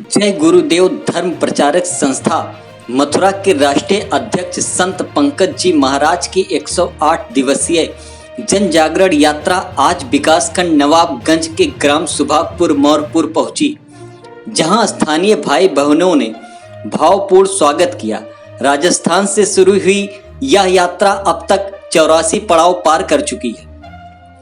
जय गुरुदेव धर्म प्रचारक संस्था मथुरा के राष्ट्रीय अध्यक्ष संत पंकज जी महाराज की 108 दिवसीय जन जागरण यात्रा आज विकासखंड नवाबगंज के ग्राम सुभागपुर मौरपुर पहुंची, जहां स्थानीय भाई बहनों ने भावपूर्ण स्वागत किया। राजस्थान से शुरू हुई यह यात्रा अब तक 84 पड़ाव पार कर चुकी है।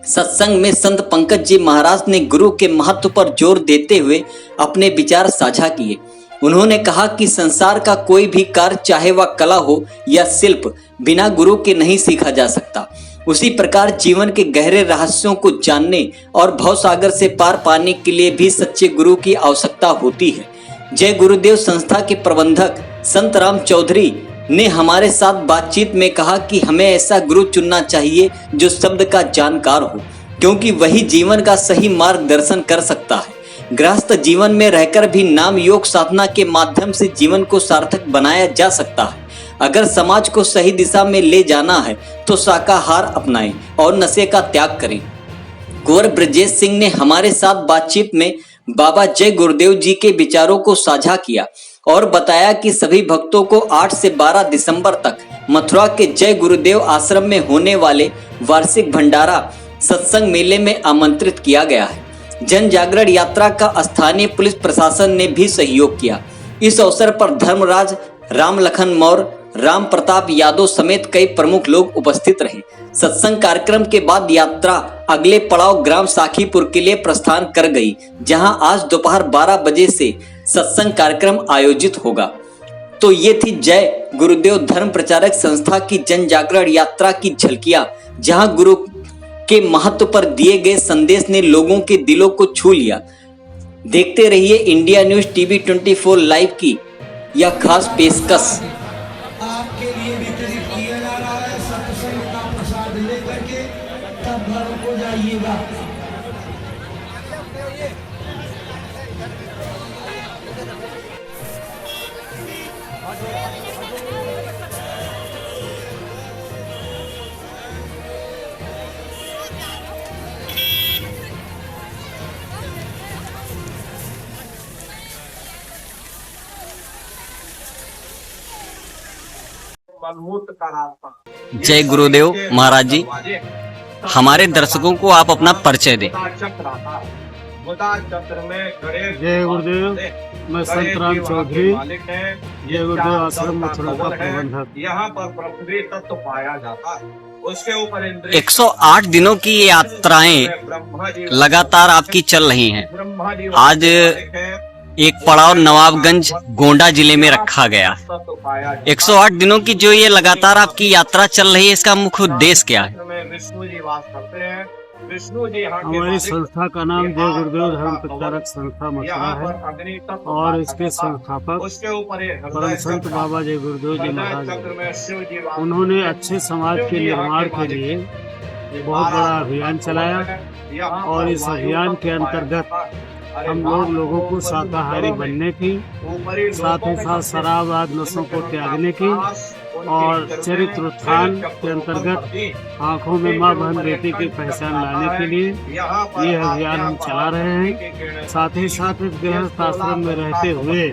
सत्संग में संत पंकज जी महाराज ने गुरु के महत्व पर जोर देते हुए अपने विचार साझा किए। उन्होंने कहा कि संसार का कोई भी कार्य, चाहे वह कला हो या शिल्प, बिना गुरु के नहीं सीखा जा सकता। उसी प्रकार जीवन के गहरे रहस्यों को जानने और भवसागर से पार पाने के लिए भी सच्चे गुरु की आवश्यकता होती है। जय गुरुदेव संस्था के प्रबंधक संत राम चौधरी ने हमारे साथ बातचीत में कहा कि हमें ऐसा गुरु चुनना चाहिए जो शब्द का जानकार हो, क्योंकि वही जीवन का सही मार्गदर्शन कर सकता है। गृहस्थ जीवन में रहकर भी नाम योग साधना के माध्यम से जीवन को सार्थक बनाया जा सकता है। अगर समाज को सही दिशा में ले जाना है तो शाकाहार अपनाएं और नशे का त्याग करें। कुंवर ब्रजेश सिंह ने हमारे साथ बातचीत में बाबा जय गुरुदेव जी के विचारों को साझा किया और बताया कि सभी भक्तों को 8 से 12 दिसंबर तक मथुरा के जय गुरुदेव आश्रम में होने वाले वार्षिक भंडारा सत्संग मेले में आमंत्रित किया गया है। जन जागरण यात्रा का स्थानीय पुलिस प्रशासन ने भी सहयोग किया। इस अवसर पर धर्मराज, राम लखन मौर्य, राम प्रताप यादव समेत कई प्रमुख लोग उपस्थित रहे। सत्संग कार्यक्रम के बाद यात्रा अगले पड़ाव ग्राम साखीपुर के लिए प्रस्थान कर गई, जहां आज दोपहर 12 बजे से सत्संग कार्यक्रम आयोजित होगा। तो ये थी जय गुरुदेव धर्म प्रचारक संस्था की जन जागरण यात्रा की झलकियां, जहां गुरु के महत्व पर दिए गए संदेश ने लोगों के दिलों को छू लिया। देखते रहिए इंडिया न्यूज टीवी 24 लाइव की यह खास पेशकश। आपके लिए वितरित किया जा रहा है। सत्संग का प्रसाद लेकर के तब घर को जाइएगा। जय गुरुदेव महाराज जी, हमारे दर्शकों को आप अपना परिचय दें। जय गुरुदेव, मैं संत राम चौधरी, जय गुरुदेव आश्रम मथुरा का प्रबंधक। यहाँ पर पृथ्वी तत्व पाया जाता है, उसके ऊपर 108 दिनों की ये यात्राएं लगातार आपकी चल रही हैं। आज एक पड़ाव नवाबगंज गोंडा जिले में रखा गया है। 108 दिनों की जो ये लगातार आपकी यात्रा चल रही है, इसका मुख्य उद्देश्य क्या है? विष्णु जी वास करते हैं। विष्णु जी हमारी संस्था का नाम जय गुरुदेव धर्म प्रचारक संस्था मथुरा है और इसके संस्थापक परम संत बाबा जय गुरुदेव जी महाराज हैं। उन्होंने अच्छे समाज के निर्माण के लिए बहुत बड़ा अभियान चलाया और इस अभियान के अंतर्गत हम लोगों को शाकाहारी बनने की, साथ ही साथ शराब आदि नशों को त्यागने की और चरित्र उत्थान के अंतर्गत आंखों में माँ बहन बेटी की पहचान लाने के लिए ये अभियान हम चला रहे हैं। साथ ही साथ इस गृहस्थ आश्रम में रहते हुए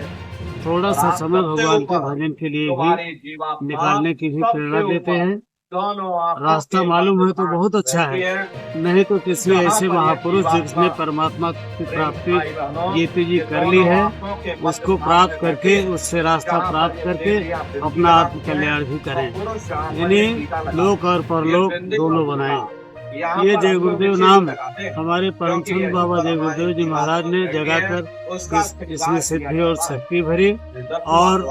थोड़ा सा समय भगवान के भजन के लिए भी निकालने की भी प्रेरणा देते हैं। रास्ता मालूम है तो बहुत अच्छा है, नहीं तो किसी ऐसे महापुरुष जिसने परमात्मा की प्राप्ति जीती जी कर ली है, उसको प्राप्त करके, उससे रास्ता प्राप्त करके अपना आत्म कल्याण भी करें, यानी लोक और परलोक दोनों बनाएं। ये जय गुरुदेव नाम हमारे परम संत बाबा जय गुरुदेव जी महाराज ने जगाकर इसमें सिद्धि और शक्ति भरी और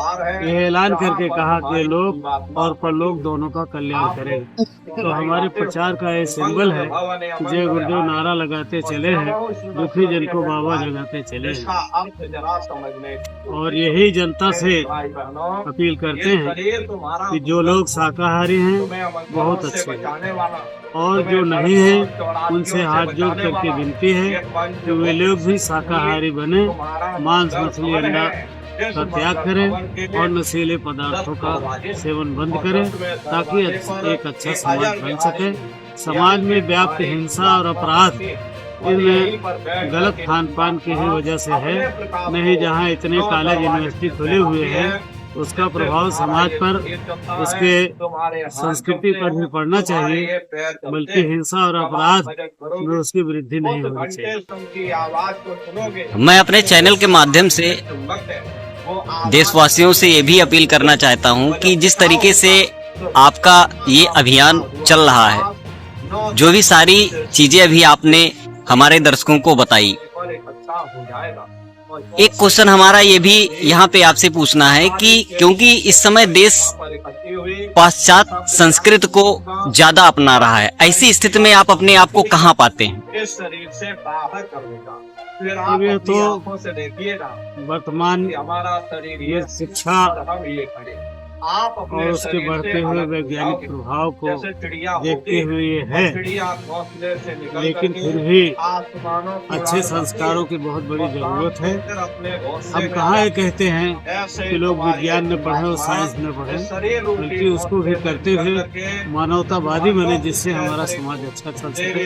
यह ऐलान करके कहा कि लोक और परलोक दोनों का कल्याण करें। तो हमारे प्रचार का ये सिंबल है, जय गुरुदेव नारा लगाते चले हैं, दुखी जन को बाबा जगाते चले हैं। और यही जनता से अपील करते हैं कि जो लोग शाकाहारी हैं बहुत अच्छे हैं और जो नहीं है उनसे हाथ जोड़ करके विनती है कि वे लोग भी शाकाहारी बने, मांस मछली अंडा का त्याग करें और नशीले पदार्थों का सेवन बंद करें, ताकि एक अच्छा समाज बन सके। समाज में व्याप्त हिंसा और अपराध इनमें गलत खान पान की ही वजह से है। नहीं, जहाँ इतने कॉलेज यूनिवर्सिटी खुले हुए हैं उसका प्रभाव समाज पर, उसके संस्कृति पर भी पड़ना चाहिए, बल्कि हिंसा और अपराध में उसकी वृद्धि नहीं होनी चाहिए। मैं अपने चैनल के माध्यम से देशवासियों से ये भी अपील करना चाहता हूँ कि जिस तरीके से आपका ये अभियान चल रहा है, जो भी सारी चीजें अभी आपने हमारे दर्शकों को बताई, एक क्वेश्चन हमारा ये भी यहाँ पे आपसे पूछना है कि क्योंकि इस समय देश पाश्चात्य संस्कृति को ज्यादा अपना रहा है, ऐसी स्थिति में आप अपने आप को कहाँ पाते हैं? ये तो वर्तमान ये शिक्षा और उसके बढ़ते हुए वैज्ञानिक प्रभाव को देखते हुए ये है, लेकिन फिर भी अच्छे संस्कारों की बहुत बड़ी जरूरत है। हम कहाँ ये कहते हैं कि लोग विज्ञान में पढ़े और साइंस में पढ़े, बल्कि उसको भी करते हुए मानवतावादी बने, जिससे हमारा समाज अच्छा चल सके।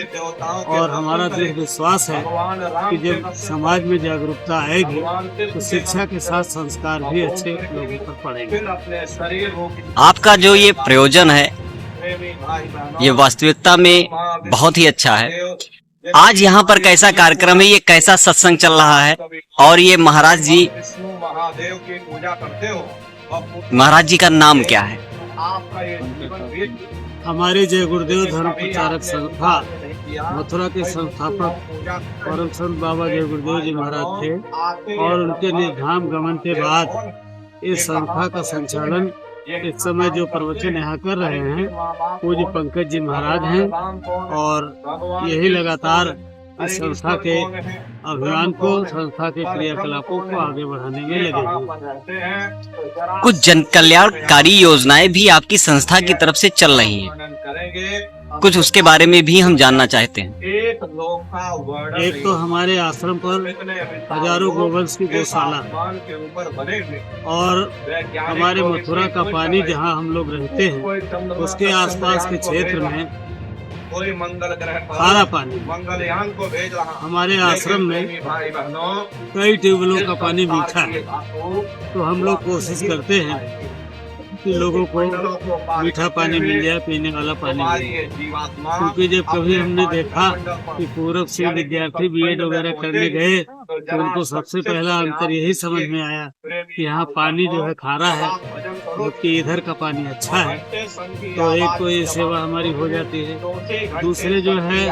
और हमारा दृढ़ विश्वास है कि जब समाज में जागरूकता आएगी तो शिक्षा के साथ संस्कार भी अच्छे लोगों पर पड़ेंगे। आपका जो ये प्रयोजन है ये वास्तविकता में बहुत ही अच्छा है। आज यहाँ पर कैसा कार्यक्रम है, ये कैसा सत्संग चल रहा है, और ये महाराज जी, महाराज जी का नाम क्या है? हमारे जय गुरुदेव धर्म प्रचारक संस्था मथुरा के संस्थापक परम संत बाबा जय गुरुदेव जी महाराज थे, और उनके निर्धाम गमन के बाद इस संस्था का संचालन इस समय जो प्रवचन यहाँ कर रहे हैं पूज्य पंकज जी महाराज हैं, और यही लगातार इस संस्था के अभियान को, संस्था के क्रियाकलापों को आगे बढ़ाने में लगे हैं। कुछ जन कल्याणकारी योजनाएं भी आपकी संस्था की तरफ से चल रही हैं, कुछ उसके बारे में भी हम जानना चाहते हैं। एक तो हमारे आश्रम पर हजारों गोवंश की गौशाला, और हमारे मथुरा का पानी जहां हम लोग रहते हैं उसके आसपास के क्षेत्र में खारा पानी, हमारे आश्रम में कई ट्यूबवेलों का पानी मीठा है, तो हम लोग कोशिश करते हैं कि लोगों को मीठा पानी मिल जाए, पीने वाला पानी मिल जाए। क्योंकि जब कभी हमने देखा कि पूर्व से विद्यार्थी बीएड वगैरह करने गए तो उनको सबसे पहला अंतर यही समझ में आया कि यहाँ पानी जो है खारा है, जबकि इधर का पानी अच्छा है। तो एक तो ये सेवा हमारी हो जाती है। दूसरे जो है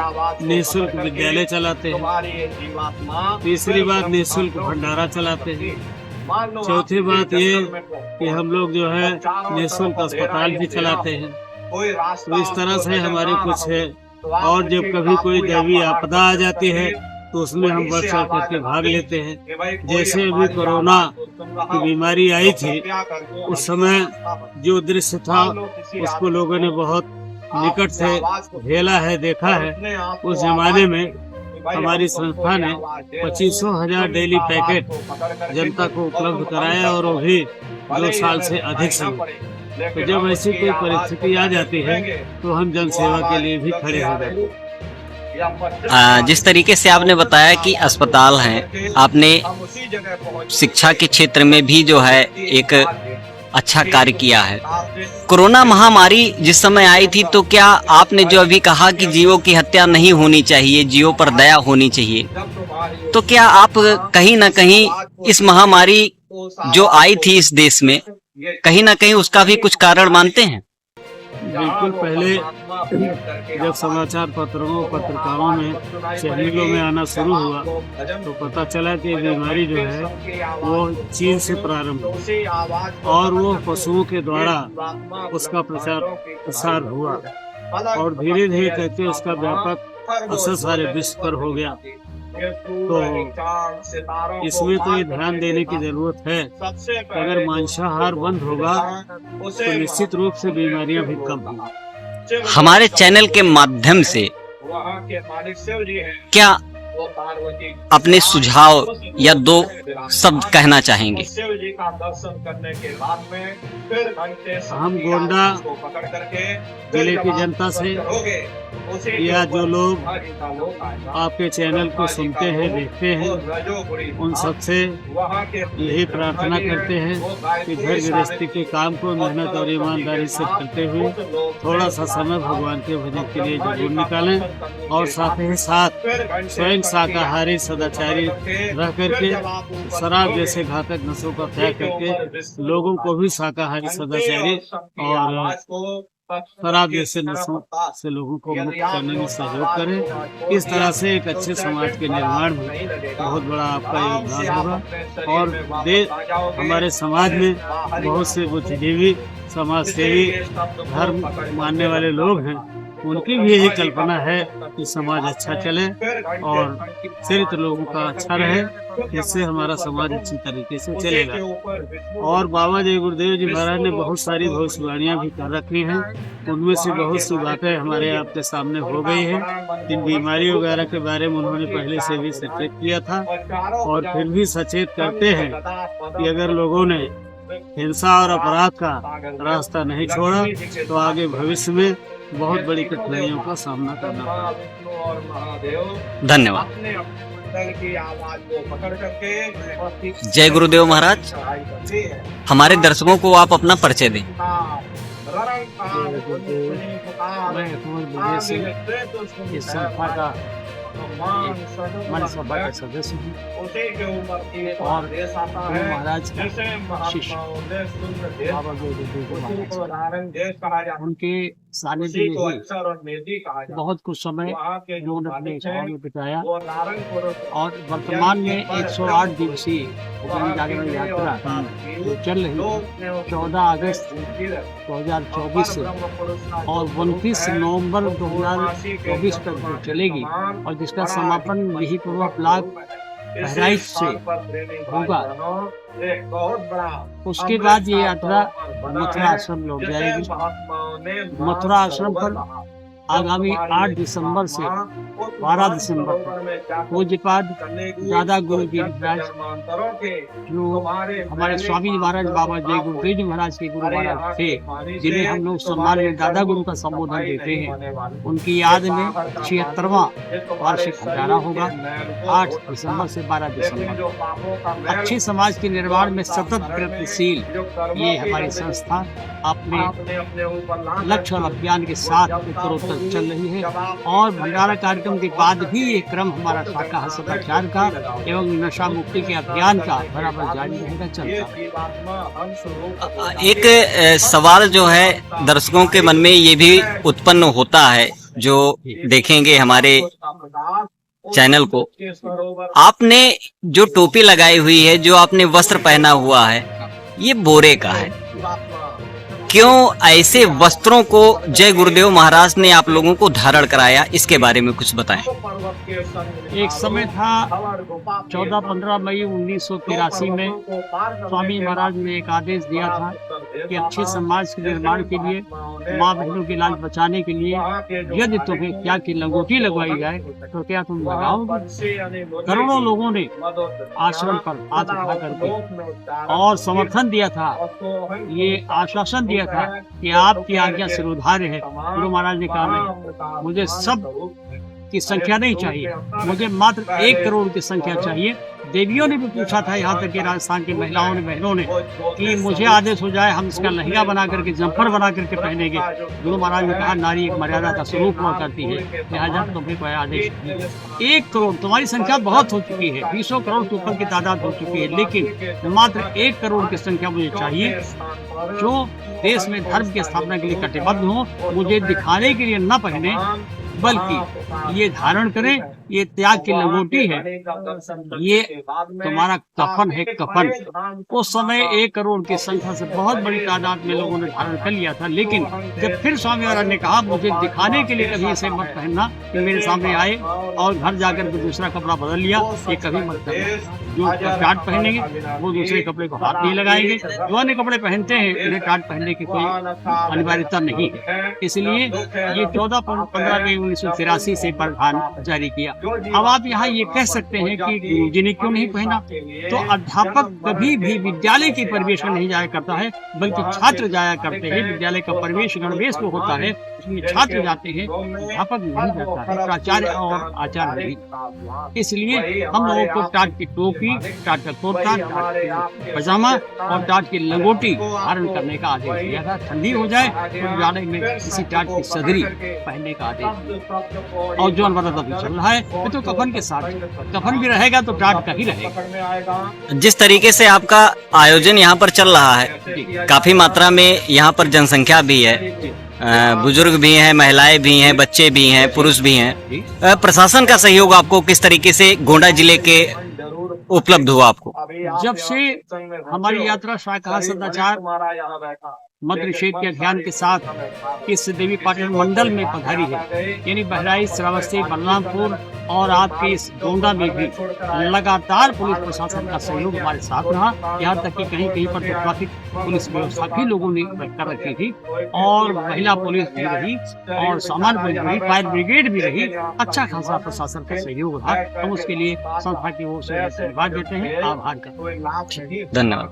निःशुल्क विद्यालय चलाते हैं। तीसरी बात निःशुल्क भंडारा चलाते हैं। चौथी बात ये कि हम लोग जो है निःशुल्क अस्पताल भी चलाते हैं। तो इस तरह से हमारे कुछ है। और जब कभी कोई दैवीय आपदा आ जाती है तो उसमें हम बढ़ चढ़ करके भाग लेते हैं। जैसे अभी कोरोना की बीमारी आई थी, उस समय जो दृश्य था उसको लोगों ने बहुत निकट से झेला है, देखा है। उस जमाने में हमारी संस्था ने 25,000 डेली पैकेट जनता को उपलब्ध कराया, और वो भी 2 साल से अधिक समय। तो जब ऐसी कोई परिस्थिति आ जाती है तो हम जन सेवा के लिए भी खड़े हो जाते हैं। जिस तरीके से आपने बताया कि अस्पताल हैं, आपने शिक्षा के क्षेत्र में भी जो है एक अच्छा कार्य किया है। कोरोना महामारी जिस समय आई थी, तो क्या आपने जो अभी कहा कि जीवों की हत्या नहीं होनी चाहिए, जीवों पर दया होनी चाहिए, तो क्या आप कहीं ना कहीं इस महामारी जो आई थी इस देश में, कहीं ना कहीं उसका भी कुछ कारण मानते हैं? बिल्कुल। पहले जब समाचार पत्रों पत्रिकाओं में, चैनलों में आना शुरू हुआ तो पता चला कि बीमारी जो है वो चीन से प्रारंभ हुई, और वो पशुओं के द्वारा उसका प्रसार हुआ, और धीरे धीरे करके उसका व्यापक असर सारे विश्व पर हो गया। तो इसमें तो ये ध्यान देने की जरूरत है कि अगर मांसाहार बंद होगा तो निश्चित रूप से बीमारियां भी कम होंगी। हमारे चैनल के माध्यम से क्या वो पार्वती अपने सुझाव या दो शब्द कहना चाहेंगे? शिव जी का दर्शन करने के बाद में फिर घंटे हम गोंडा को पकड़ करके जिले की जनता से या जो लोग आपके चैनल को सुनते हैं, देखते हैं, उन सबसे यही प्रार्थना करते हैं कि घर गृहस्थी के काम को मेहनत और ईमानदारी से करते हुए थोड़ा सा समय भगवान के भजन के लिए जरूर निकालें और साथ ही साथ स्वयं शाकाहारी सदाचारी रह करके शराब जैसे घातक नशों का त्याग करके लोगों को भी शाकाहारी सदाचारी और शराब जैसे नशों से लोगों को मुक्त करने में सहयोग करें। इस तरह से एक अच्छे समाज के निर्माण में बहुत बड़ा आपका योगदान होगा और हमारे समाज में बहुत से बुद्धिजीवी, समाज सेवी, धर्म मानने वाले लोग हैं, उनकी भी यही कल्पना है कि समाज अच्छा चले और चरित्र लोगों का अच्छा रहे, इससे हमारा समाज अच्छी तरीके से चलेगा। और बाबा जय गुरुदेव जी महाराज ने बहुत सारी भविष्यवाणियां भी कर रखी हैं, उनमें से बहुत सी बातें हमारे आपके सामने हो गई हैं। इन बीमारी वगैरह के बारे में उन्होंने पहले से भी सचेत किया था और फिर भी सचेत करते हैं कि अगर लोगों ने हिंसा और अपराध का रास्ता नहीं छोड़ा तो आगे भविष्य में बहुत बड़ी कठिनाइयों का सामना करना पड़ेगा। धन्यवाद। जय गुरुदेव महाराज। हमारे दर्शकों को आप अपना परिचय दें। मैं विदेश से इस संस्था का मनसभा का सदस्य हूँ और गुरु महाराज का शिष्य बाबा जय गुरुदेव महाराज, उनके सानिध्य में ही बहुत कुछ समय उन्होंने अपने गाँव में बिताया और वर्तमान में 108 दिवसीय जन जागरण यात्रा जो चल रही है 14 अगस्त 2024 से और 29 नवंबर 2024 तक जो चलेगी और जिसका समापन यही पूर्वा ब्लॉक बहराइच से होगा। उसके बाद ये यात्रा मथुरा आश्रम लौट जाएगी। मथुरा आश्रम पर आगामी 8 दिसंबर से 12 दिसंबर तक पूज्यपाद दादा गुरु जी महाराज जो हमारे स्वामी महाराज बाबा जय गुरुदेव जी महाराज के गुरु महाराज थे, जिन्हें हम लोग सम्मान में दादा गुरु का संबोधन देते हैं, उनकी याद में 76वां वार्षिक हजारा होगा 8 दिसंबर से 12 दिसंबर। अच्छे समाज के निर्माण में सतत प्रयत्नशील ये हमारी संस्था अपने लक्ष्य और अभियान के साथ उत्तरोत्तर चल रही है और भंडारा कार्यक्रम के बाद भी ये क्रम हमारा शाकाहार सदाचार का एवं नशा मुक्ति के अभियान का बराबर जारी रहेगा, चलता। एक सवाल जो है दर्शकों के मन में ये भी उत्पन्न होता है जो देखेंगे हमारे चैनल को, आपने जो टोपी लगाई हुई है, जो आपने वस्त्र पहना हुआ है, ये बोरे का है। क्यों ऐसे वस्त्रों को जय गुरुदेव महाराज ने आप लोगों को धारण कराया, इसके बारे में कुछ बताएं। एक समय था 14-15 मई 1983 में स्वामी महाराज ने एक आदेश दिया था कि अच्छे समाज के निर्माण के लिए, माँ बहनों की लाज बचाने के लिए यदि तुम्हें क्या की लंगोटी लगवाई जाए तो क्या तुम लगाओगे। करोड़ों लोगों ने आश्रम पर हाथ उठा करके और समर्थन दिया था, ये आश्वासन दिया था कि आपकी आज्ञा सिरोधार्य है। गुरु महाराज ने कहा नहीं, मुझे सब की संख्या नहीं चाहिए, मुझे मात्र 1 करोड़ की संख्या चाहिए। देवियों ने भी पूछा था, यहाँ तक कि राजस्थान की महिलाओं ने, बहनों ने, कि मुझे आदेश हो जाए हम इसका लहंगा बना करके, जम्पर बना करके पहनेंगे। गुरु महाराज ने कहा नारी एक मर्यादा का स्वरूप हुआ करती है, लिहाजा तुम्हें कोई आदेश नहीं। 1 करोड़ तुम्हारी संख्या बहुत हो चुकी है, 20 करोड़ के ऊपर की तादाद हो चुकी है, लेकिन मात्र 1 करोड़ की संख्या मुझे चाहिए जो देश में धर्म की स्थापना के लिए कटिबद्ध हो। मुझे दिखाने के लिए न पहने बल्कि ये धारण करें, ये त्याग की लंगोटी है, ये तुम्हारा कफन है, कफन। उस समय 1 करोड़ की संख्या से बहुत बड़ी तादाद में लोगों ने धारण कर लिया था, लेकिन जब फिर स्वामी महाराज ने कहा मुझे दिखाने के लिए कभी इसे मत पहनना, कि मेरे सामने आए और घर जाकर के दूसरा कपड़ा बदल लिया, ये कभी मत करना। जो टाट पहनेंगे वो दूसरे कपड़े को हाथ नहीं लगाएंगे, जो अन्य कपड़े पहनते हैं उन्हें टाट पहनने की कोई अनिवार्यता नहीं है। इसलिए ये 14-15 मई 1983 से प्रावधान जारी किया। अब आप यहाँ ये कह सकते हैं कि गुरुजी ने क्यों नहीं पहना, तो अध्यापक कभी भी विद्यालय की परिवेश में नहीं जाया करता है, बल्कि छात्र जाया करते हैं। विद्यालय का परिवेश गणवेश जो होता है उसमें छात्र जाते हैं, अध्यापक नहीं जाता है, प्राचार्य और आचार्य नहीं। इसलिए हम लोगों को टाट की टोपी, टाट का कुर्ता, टाट की पजामा और टाट की लंगोटी धारण करने का आदेश दिया था। ठंडी हो जाए तो विद्यालय में किसी टाट की सदरी पहनने का आदेश दिया। और जो अनवरत अभी चल रहा है तो कफन के साथ, कफन भी रहेगा तो टाट का ही रहेगा। जिस तरीके से आपका आयोजन यहाँ पर चल रहा है, काफी मात्रा में यहाँ पर जनसंख्या भी है, बुजुर्ग भी हैं, महिलाएं भी हैं, बच्चे भी हैं, पुरुष भी हैं। प्रशासन का सहयोग आपको किस तरीके से गोंडा जिले के उपलब्ध हुआ आपको? जब से हमारी यात्रा शाकाहार सदाचार मध्य निषेध के अभियान के साथ इस देवी पाटन मंडल में पधारी है, यानी बहराइच, श्रावस्ती, बलरामपुर और आपके इस गोंडा में भी लगातार पुलिस प्रशासन का सहयोग हमारे साथ रहा। यहाँ तक कि कहीं कहीं पर तो ट्रैफिक पुलिस व्यवस्था भी लोगों ने कर रखी थी, और महिला पुलिस भी रही और सामान्य पुलिस भी रही, फायर ब्रिगेड भी रही। अच्छा खासा प्रशासन का सहयोग रहा। हम उसके लिए संस्था की ओर से धन्यवाद देते हैं, आभार करते हैं। धन्यवाद।